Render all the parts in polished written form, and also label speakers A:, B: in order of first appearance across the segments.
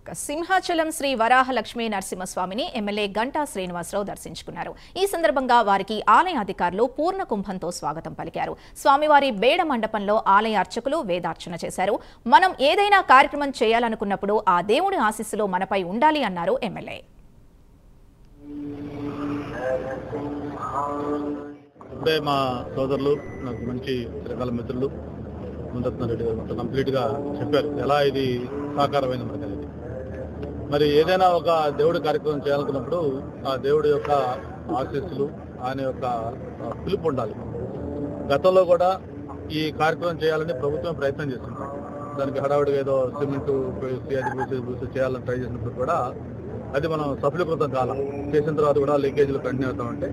A: సింహాచలం శ్రీ వరాహలక్ష్మీ నరసింహస్వామిని ఎమ్మెల్యే గంటా శ్రీనివాసరావు దర్శించుకున్నారు. ఈ సందర్భంగా వారికి ఆలయ అధికారులు పూర్ణ కుంభంతో స్వాగతం పలికారు. స్వామివారి బేడ మండపంలో ఆలయ అర్చకులు వేదార్చన చేశారు. మనం ఏదైనా కార్యక్రమం చేయాలనుకున్నప్పుడు ఆ దేవుడి ఆశీస్సులు మనపై ఉండాలి అన్నారు ఎమ్మెల్యే.
B: మా సోదరులు నాకు మంచి చిరకాల మిత్రులు ముందత్నారెడ్డి గారు మొత్తం కంప్లీట్గా చెప్పారు ఎలా ఇది సాకారమైంది మనకి అనేది. మరి ఏదైనా ఒక దేవుడి కార్యక్రమం చేయాలనుకున్నప్పుడు ఆ దేవుడి యొక్క ఆశీస్సులు ఆయన యొక్క పిలుపు ఉండాలి. గతంలో కూడా ఈ కార్యక్రమం చేయాలని ప్రభుత్వం ప్రయత్నం చేస్తుంది. దానికి హడావుడిగా ఏదో సిమెంటు చేయాలని ట్రై చేసినప్పుడు కూడా అది మనం సఫలీకృతం కాలం చేసిన తర్వాత కూడా లీకేజీలు కంటిన్యూ అవుతా ఉంటే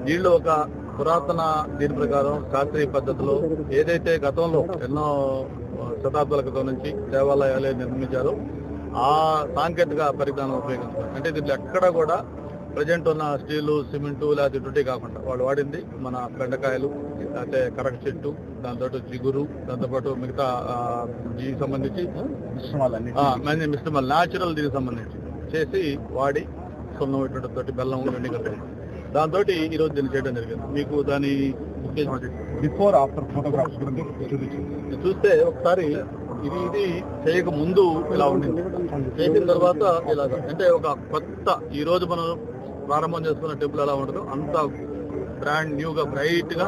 B: వీళ్ళు ఒక పురాతన దీని ప్రకారం శాస్త్రీయ పద్ధతిలో ఏదైతే గతంలో ఎన్నో శతాబ్దాల క్రితం నుంచి దేవాలయాలే నిర్మించారో ఆ సాంకేతిక పరిజ్ఞానం ఉపయోగించారు. అంటే దీంట్లో ఎక్కడ కూడా ప్రజెంట్ ఉన్న స్టీలు సిమెంటు లేదా ఇటువంటి కాకుండా వాళ్ళు వాడింది మన బెండకాయలు లేకపోతే కరక చెట్టు, దాంతో జిగురు, దాంతోపాటు మిగతా దీనికి సంబంధించి మిశ్రమాలు న్యాచురల్ దీనికి సంబంధించి చేసి వాడి సున్నం ఇటువంటి బెల్లం ఇవన్నీ కలిపి దాంతో ఈరోజు దీన్ని చేయడం జరిగింది. మీకు దాని
C: బిఫోర్ ఆఫ్టర్ ఫోటోగ్రాఫ్స్
B: చూస్తే ఒకసారి ఇది చేయక ముందు ఇలా ఉండింది, చేసిన తర్వాత ఇలాగా. అంటే ఒక కొత్త ఈ రోజు మనం ప్రారంభం చేసుకున్న టెంపుల్ ఎలా ఉంటుందో అంత బ్రాండ్ న్యూగా బ్రైట్ గా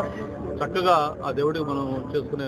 B: చక్కగా ఆ దేవుడికి మనం చేసుకునే